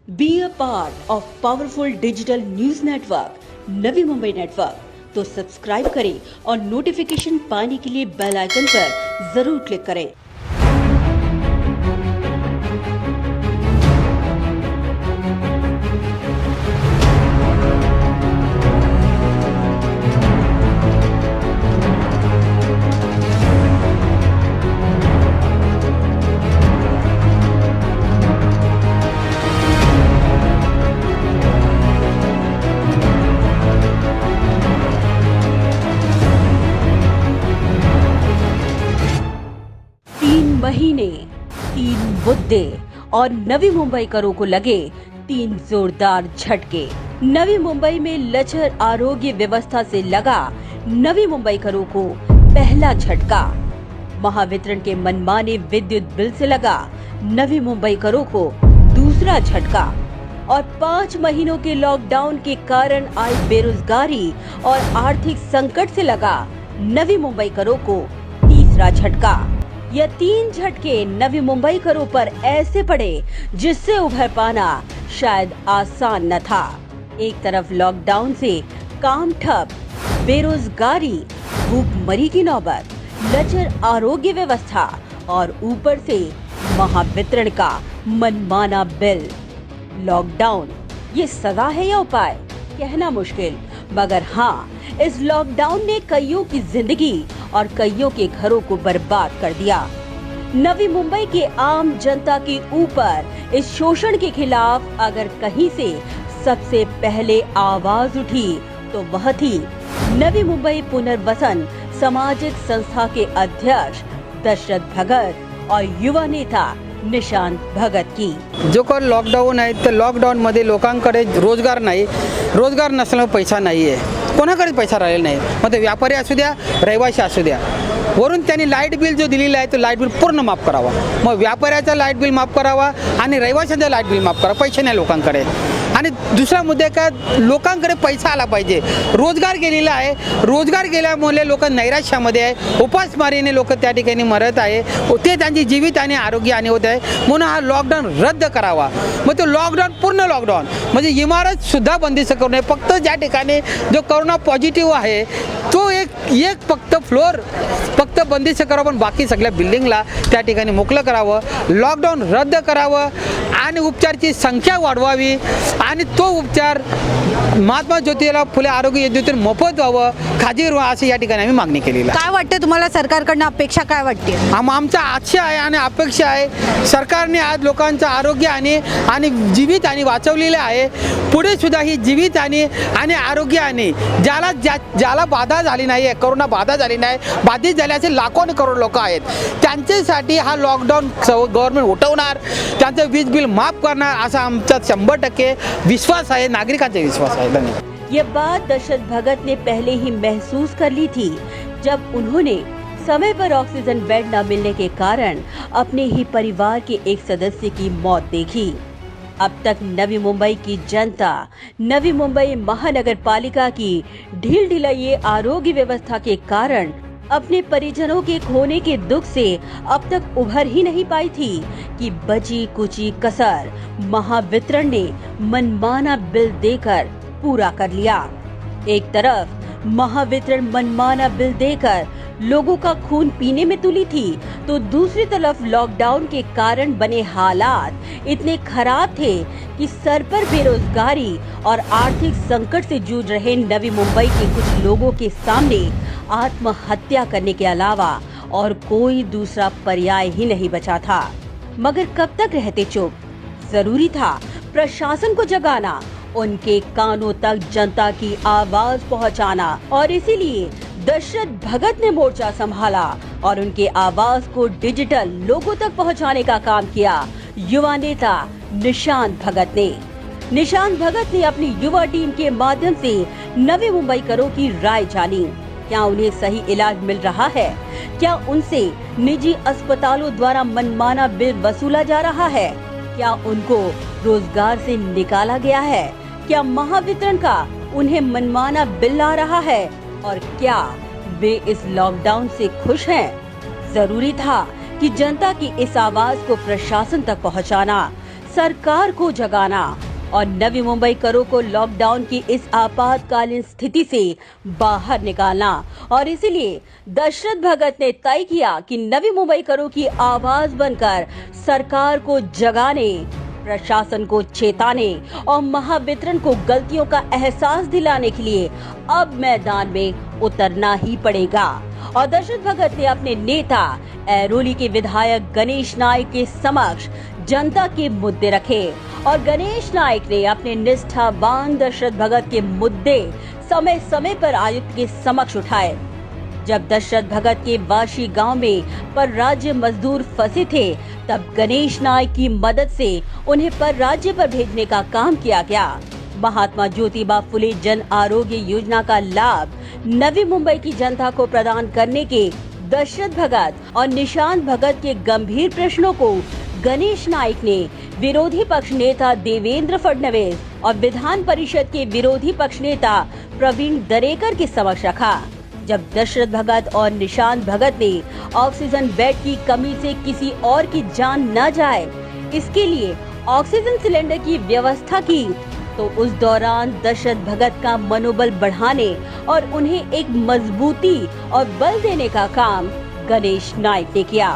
Be a part of powerful digital news network Navi Mumbai network. तो subscribe करें और notification पाने के लिए बेल आइकन पर जरूर क्लिक करें। 3 महीने, 3 मुद्दे और नवी मुंबईकरों को लगे 3 जोरदार झटके। नवी मुंबई में लचर आरोग्य व्यवस्था से लगा नवी मुंबईकरों को पहला झटका। महावितरण के मनमाने विद्युत बिल से लगा नवी मुंबईकरों को दूसरा झटका और 5 महीनों के लॉकडाउन के कारण आई बेरोजगारी और आर्थिक संकट से लगा नवी मुंबईकरों को तीसरा झटका। यह 3 झटके नवी मुंबईकरों पर ऐसे पड़े जिससे उभर पाना शायद आसान न था। एक तरफ लॉकडाउन से काम ठप, बेरोजगारी, भूखमरी की नौबत, लचर आरोग्य व्यवस्था और ऊपर से महावितरण का मनमाना बिल। लॉकडाउन ये सजा है या उपाय, कहना मुश्किल, मगर हाँ, इस लॉकडाउन ने कईयों की जिंदगी और कईयों के घरों को बर्बाद कर दिया। नवी मुंबई के आम जनता के ऊपर इस शोषण के खिलाफ अगर कहीं से सबसे पहले आवाज उठी तो वह थी नवी मुंबई पुनर्वसन सामाजिक संस्था के अध्यक्ष दशरथ भगत और युवा नेता निशांत भगत की। जो कोण लॉकडाऊन आहे तर लॉकडाऊन मध्ये लोकांकडे रोजगार नाही, रोजगार नसल्यामुळे पैसा नाही आहे, कोणाकडे पैसा राहिलेला नाही। मग ते व्यापारी असू द्या, रहिवासी असू द्या, वरून त्यांनी लाईट बिल जो दिलेला आहे तो लाईट बिल पूर्ण माफ करावा। मग व्यापाऱ्याचा लाईट बिल माफ करावा आणि रहिवाशांचा लाईट बिल माफ करावा। पैसे नाही लोकांकडे। आणि दुसरा मुद्दा काय, लोकांकडे पैसा आला पाहिजे। रोजगार गेलेला आहे, रोजगार गेल्यामुळे लोक नैराश्यामध्ये आहे, उपासमारीने लोक त्या ठिकाणी मरत आहे, ते त्यांची जीवित आणि आरोग्य हानी होत आहे। म्हणून हा लॉकडाऊन रद्द करावा। मग तो लॉकडाऊन पूर्ण लॉकडाऊन म्हणजे इमारत सुद्धा बंदिस्त करू नये। फक्त ज्या ठिकाणी जो कोरोना पॉझिटिव्ह आहे तो एक फक्त फ्लोर फक्त बंदिस्त करावं, पण बाकी सगळ्या बिल्डिंगला त्या ठिकाणी मोकळं करावं। लॉकडाऊन रद्द करावं आणि उपचाराची संख्या वाढवावी आणि तो उपचार महात्मा ज्योतिराव फुले आरोग्य योजनेतून मोफत व्हावं, खाजगी व्हावं अशी या ठिकाणी आम्ही मागणी केलेली आहे। काय वाटतं तुम्हाला सरकारकडनं अपेक्षा काय वाटते? आमचा आशा आहे आणि अपेक्षा आहे, सरकारने आज लोकांचं आरोग्य आणि जीवित आणि वाचवलेलं आहे। पुढे सुद्धा ही जीवित आणि आरोग्य आणि ज्याला बाधा झाली नाही आहे, कोरोना बाधा झाली नाही, बाधित झाले असे लाखो करोड लोक आहेत, त्यांच्यासाठी हा लॉकडाऊन गव्हर्नमेंट उठवणार, त्यांचं वीज बिल माफ करणार असा आमचा 100% विश्वास आहे, नागरिकांचा विश्वास आहे। धन्यवाद। ये बात दशरथ भगत ने पहले ही महसूस कर ली थी जब उन्होंने समय पर ऑक्सीजन बेड न मिलने के कारण अपने ही परिवार के एक सदस्य की मौत देखी। अब तक नवी मुंबई की जनता, नवी मुंबई महानगर पालिका की ढील ढिलाई आरोग्य व्यवस्था के कारण अपने परिजनों के खोने के दुख से अब तक उभर ही नहीं पाई थी कि बची कुची कसर महावितरण ने मनमाना बिल देकर पूरा कर लिया। एक तरफ महावितरण मनमाना बिल देकर लोगों का खून पीने में तुली थी, तो दूसरी तरफ लॉकडाउन के कारण बने हालात इतने खराब थे कि सर पर बेरोजगारी और आर्थिक संकट से जूझ रहे नवी मुंबई के कुछ लोगों के सामने आत्महत्या करने के अलावा और कोई दूसरा पर्याय ही नहीं बचा था। मगर कब तक रहते चुप? जरूरी था प्रशासन को जगाना, उनके कानों तक जनता की आवाज पहुंचाना, और इसीलिए दशरथ भगत ने मोर्चा संभाला और उनके आवाज को डिजिटल लोगों तक पहुंचाने का काम किया युवा नेता निशांत भगत ने। निशांत भगत ने अपनी युवा टीम के माध्यम से नवी मुंबईकरों की राय जानी। क्या उन्हें सही इलाज मिल रहा है? क्या उनसे निजी अस्पतालों द्वारा मनमाना बिल वसूला जा रहा है? क्या उनको रोजगार से निकाला गया है? क्या महावितरण का उन्हें मनमाना बिल आ रहा है? और क्या वे इस लॉकडाउन से खुश हैं? जरूरी था कि जनता की इस आवाज को प्रशासन तक पहुंचाना। सरकार को जगाना और नवी मुंबई करों को लॉकडाउन की इस आपातकालीन स्थिति से बाहर निकालना। और इसीलिए दशरथ भगत ने तय किया कि नवी मुंबई करों की आवाज बनकर सरकार को जगाने, प्रशासन को चेताने और महावितरण को गलतियों का एहसास दिलाने के लिए अब मैदान में उतरना ही पड़ेगा। और दशरथ भगत ने अपने नेता ऐरोली के विधायक गणेश नाइक के समक्ष जनता के मुद्दे रखे और गणेश नाइक ने अपने निष्ठावान दशरथ भगत के मुद्दे समय समय पर आयुक्त के समक्ष उठाए। जब दशरथ भगत के वाशी गांव में पर राज्य मजदूर फंसे थे, तब गणेश नाइक की मदद से उन्हें पर राज्य पर भेजने का काम किया गया। महात्मा ज्योतिबा फुले जन आरोग्य योजना का लाभ नवी मुंबई की जनता को प्रदान करने के दशरथ भगत और निशांत भगत के गंभीर प्रश्नों को गणेश नाइक ने विरोधी पक्ष नेता देवेंद्र फडणवीस और विधान परिषद के विरोधी पक्ष नेता प्रवीण दरेकर के समक्ष रखा। जब दशरथ भगत और निशांत भगत ने ऑक्सीजन बेड की कमी से किसी और की जान न जाए, इसके लिए ऑक्सीजन सिलेंडर की व्यवस्था की, तो उस दौरान दशरथ भगत का मनोबल बढ़ाने और उन्हें एक मजबूती और बल देने का काम गणेश नाइक ने किया।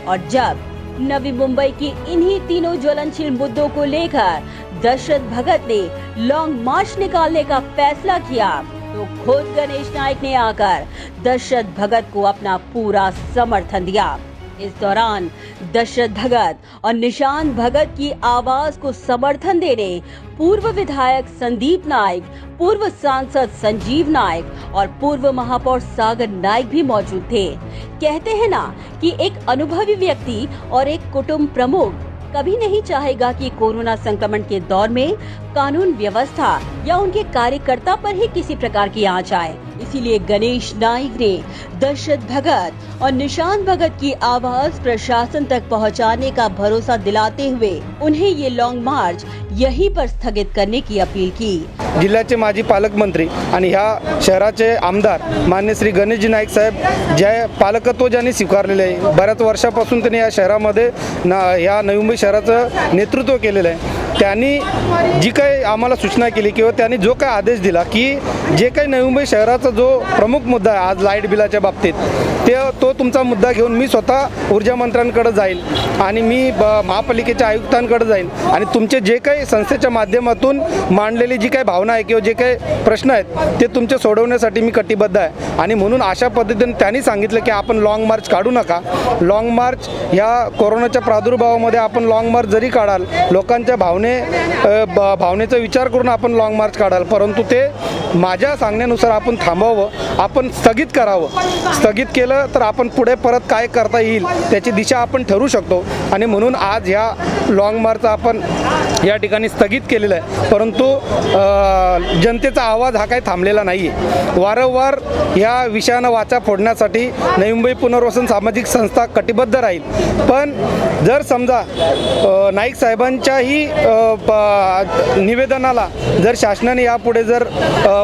और जब नवी मुंबई के इन्हीं तीनों ज्वलनशील मुद्दों को लेकर दशरथ भगत ने लॉन्ग मार्च निकालने का फैसला किया, तो खुद गणेश नाइक ने आकर दशरथ भगत को अपना पूरा समर्थन दिया। इस दौरान दशरथ भगत और निशांत भगत की आवाज को समर्थन देने पूर्व विधायक संदीप नाइक, पूर्व सांसद संजीव नाइक और पूर्व महापौर सागर नाइक भी मौजूद थे। कहते हैं ना कि एक अनुभवी व्यक्ति और एक कुटुंब प्रमुख कभी नहीं चाहेगा कि कोरोना संक्रमण के दौर में कानून व्यवस्था या उनके कार्यकर्ता पर ही किसी प्रकार की आंच आए। इसीलिए गणेश नाइक ने दशरथ भगत और निशांत भगत की आवाज प्रशासन तक पहुंचाने का भरोसा दिलाते हुए उन्हें ये लॉन्ग मार्च यहीं पर स्थगित करने की अपील की। जिल्ह्याचे माजी पालकमंत्री आणि ह्या शहराचे आमदार मान्य श्री गणेशजी नाईक साहेब जे पालकत्व ज्यांनी स्वीकारलेले आहे, बऱ्याच वर्षापासून त्यांनी या शहरामध्ये या नवी मुंबई शहराचं नेतृत्व केलेलं आहे। त्यांनी जी काही आम्हाला सूचना केली किंवा त्यांनी जो काही आदेश दिला की जे काही नवी मुंबई शहराचा जो प्रमुख मुद्दा आहे आज लाईट बिलाच्या बाबतीत, तो तुमचा मुद्दा घेऊन मी स्वतः ऊर्जा मंत्र्यांकडे जाईल आणि मी महापालिकेच्या आयुक्तांकडे जाईल आणि तुमचे जे काही संस्थेच्या माध्यमातून मांडलेली जी काही भावना आहे किंवा जे काही प्रश्न आहेत ते तुमचे सोडवण्यासाठी मी कटिबद्ध आहे। आणि म्हणून अशा पद्धतीने त्यांनी सांगितलं की आपण लॉंग मार्च काढू नका। लॉंग मार्च या कोरोनाच्या प्रादुर्भावामध्ये आपण लॉंग मार्च जरी काढाल, लोकांच्या भावनेचा विचार करून आपण लॉंग मार्च काढाल, परंतु ते माझ्या सांगण्यानुसार आपण थांबवावं, आपण स्थगित करावं। स्थगित केलं तर आपण पुढे परत काय करता येईल त्याची दिशा आपण ठरवू शकतो। आणि म्हणून आज ह्या लॉंग मार्च आपण या ठिकाणी स्थगित केलेलं आहे, परंतु जनतेचा आवाज हा काही थांबलेला नाही आहे। वारंवार या विषयानं वाचा फोडण्यासाठी नवी मुंबई पुनर्वसन सामाजिक संस्था कटिबद्ध राहील। पण जर समजा नाईक साहेबांच्याही निवेदनाला जर शासनाने यापुढे जर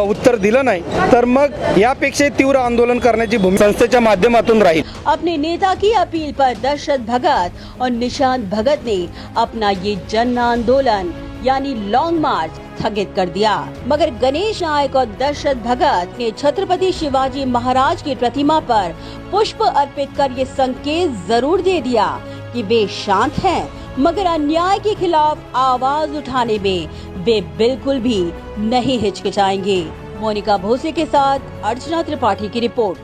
उत्तर दिलं नाही तर मग यापेक्षा तीव्र आंदोलन करण्याची भूमिका संस्थेच्या माध्यमातून राहील। अपने नेता की अपील पर दशरथ भगत और निशांत भगत ने अपना ये जन आंदोलन यानी लॉन्ग मार्च स्थगित कर दिया। मगर गणेश नाइक और दशरथ भगत ने छत्रपति शिवाजी महाराज की प्रतिमा पर पुष्प अर्पित कर ये संकेत जरूर दे दिया कि वे शांत हैं, मगर अन्याय के खिलाफ आवाज उठाने में वे बिल्कुल भी नहीं हिचकिचाएंगे। मोनिका भोसे के साथ अर्चना त्रिपाठी की रिपोर्ट।